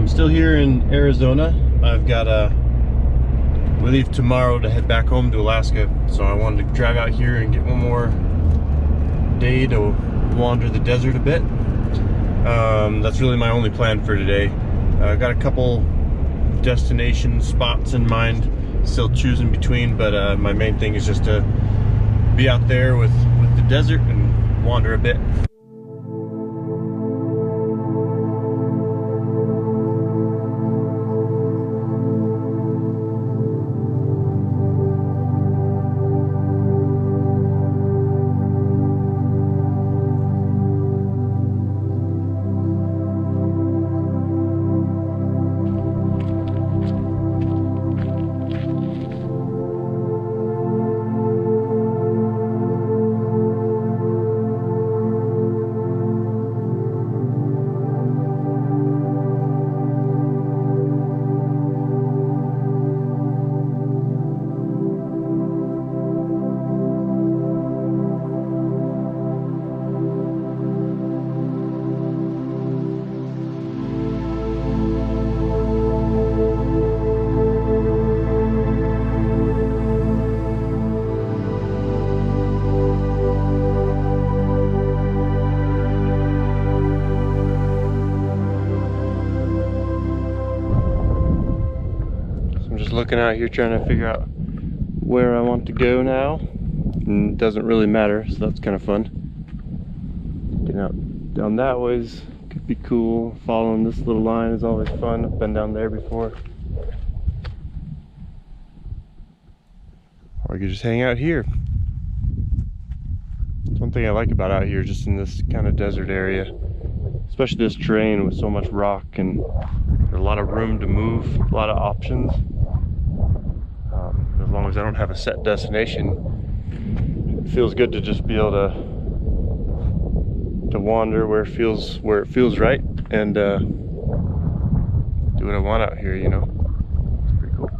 I'm still here in Arizona. We leave tomorrow to head back home to Alaska, so I wanted to drive out here and get one more day to wander the desert a bit. That's really my only plan for today. I got a couple destination spots in mind, still choosing between, but my main thing is just to be out there with the desert and wander a bit. Looking out here trying to figure out where I want to go now, and it doesn't really matter, so that's kind of fun. Getting out down that ways could be cool. Following this little line is always fun. I've been down there before. Or I could just hang out here. That's one thing I like about out here, just in this kind of desert area, especially this terrain with so much rock and there's a lot of room to move, a lot of options. As long as I don't have a set destination, it feels good to just be able to wander where it feels right, and do what I want out here, you know. It's pretty cool.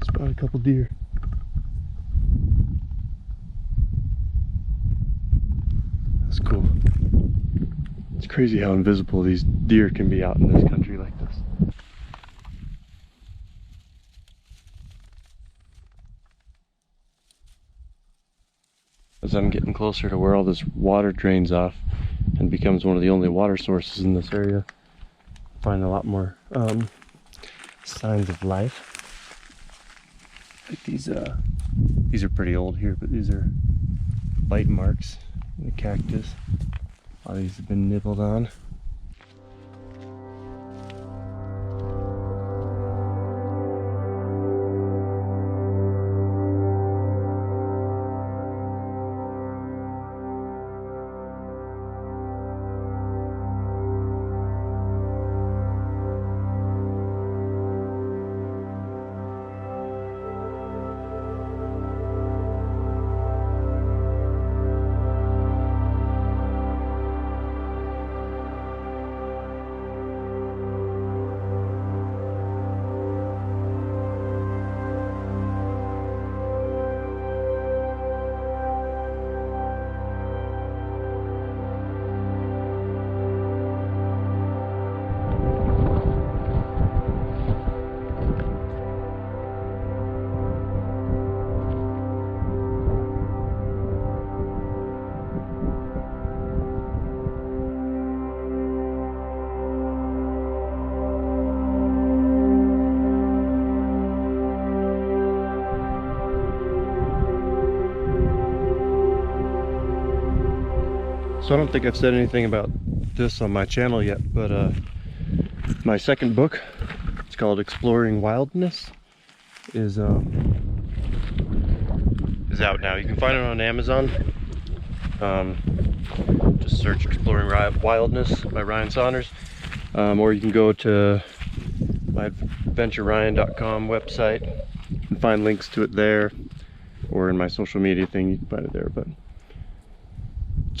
Spot a couple deer. That's cool. It's crazy how invisible these deer can be out in this country like this. As I'm getting closer to where all this water drains off and becomes one of the only water sources in this area, I find a lot more signs of life. Like these are pretty old here, but these are bite marks in the cactus. A lot of these have been nibbled on. So I don't think I've said anything about this on my channel yet, but my second book, it's called Exploring Wildness, is out now. You can find it on Amazon. Just search Exploring Wildness by Ryan Saunders, or you can go to my adventureryan.com website and find links to it there, or in my social media thing you can find it there. But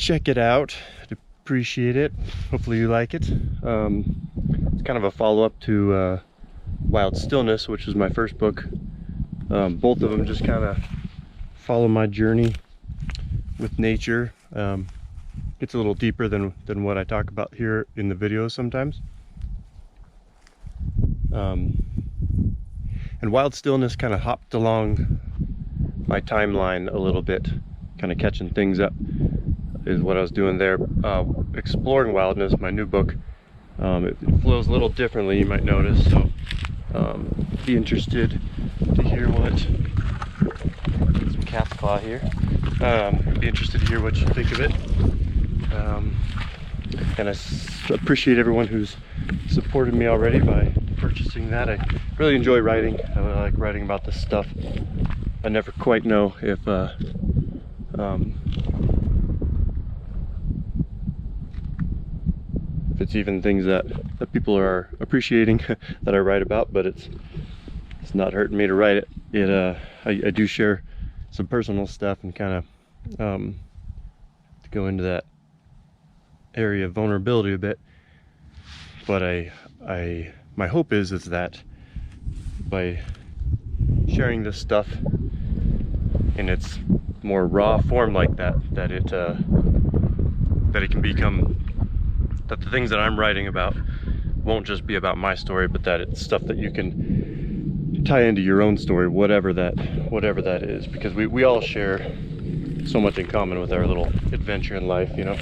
check it out. I'd appreciate it. Hopefully you like it. It's kind of a follow-up to Wild Stillness, which was my first book. Both of them just kind of follow my journey with nature. It's a little deeper than what I talk about here in the videos sometimes. And Wild Stillness kind of hopped along my timeline a little bit, kind of catching things up is what I was doing there. Exploring Wildness, my new book, it flows a little differently, you might notice, so be interested to hear what some cat's paw here. Be interested to hear what you think of it. And I appreciate everyone who's supported me already by purchasing that. I really enjoy writing. I like writing about this stuff. I never quite know if it's even things that people are appreciating that I write about, but it's not hurting me to write it. I do share some personal stuff and kind of to go into that area of vulnerability a bit, but my hope is that by sharing this stuff in its more raw form like that it can become, that the things that I'm writing about won't just be about my story, but that it's stuff that you can tie into your own story, whatever that is, because we all share so much in common with our little adventure in life, you know.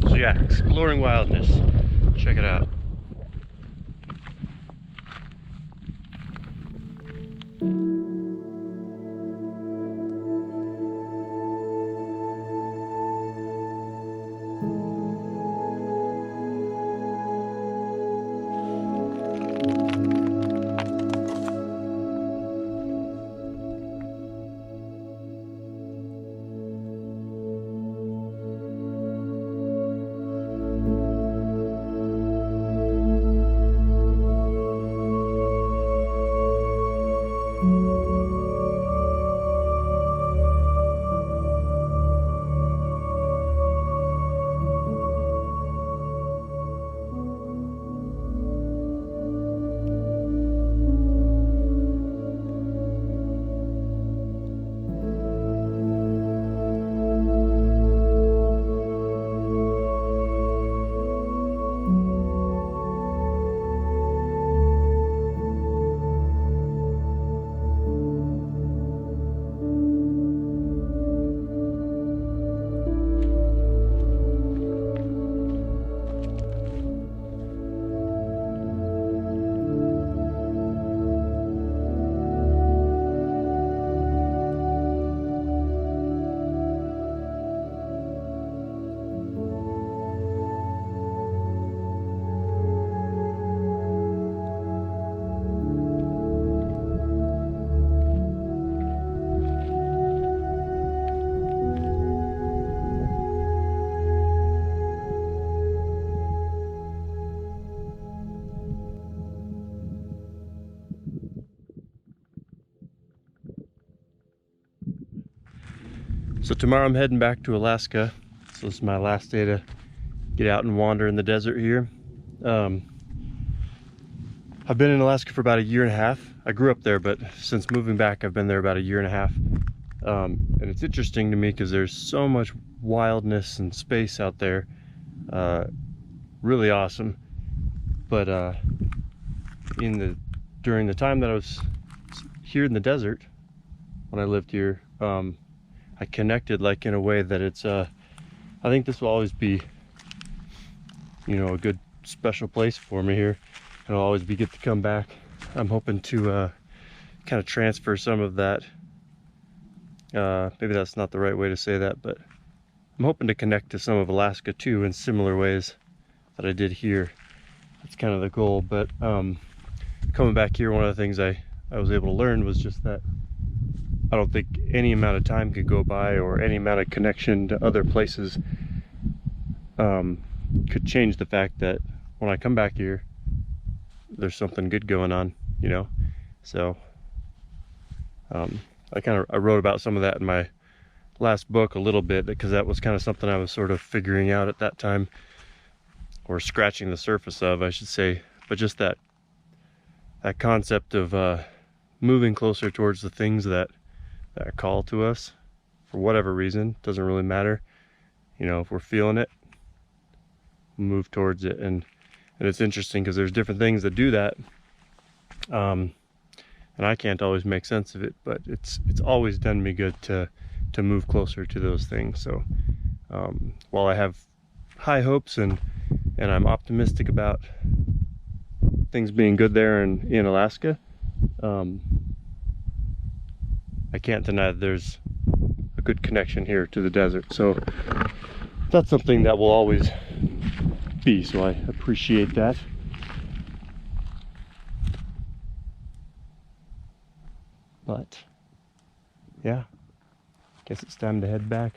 So yeah, Exploring Wildness, check it out. So tomorrow I'm heading back to Alaska. So this is my last day to get out and wander in the desert here. I've been in Alaska for about 1.5 years. I grew up there, but since moving back, I've been there about 1.5 years. And it's interesting to me because there's so much wildness and space out there. Really awesome. But during the time that I was here in the desert, when I lived here, I connected like in a way that it's I think this will always be, you know, a good special place for me here. It'll always be good to come back. I'm hoping to kind of transfer some of that, maybe that's not the right way to say that, but I'm hoping to connect to some of Alaska too in similar ways that I did here. That's kind of the goal. But coming back here, one of the things I was able to learn was just that I don't think any amount of time could go by, or any amount of connection to other places could change the fact that when I come back here, there's something good going on, you know. So I wrote about some of that in my last book a little bit, because that was kind of something I was sort of figuring out at that time, or scratching the surface of, I should say. But just that concept of moving closer towards the things that call to us for whatever reason. Doesn't really matter, you know, if we're feeling it, move towards it. And it's interesting because there's different things that do that, and I can't always make sense of it, but it's always done me good to move closer to those things. So while I have high hopes and I'm optimistic about things being good there in Alaska, I can't deny that there's a good connection here to the desert. So that's something that will always be, so I appreciate that. But yeah, guess it's time to head back.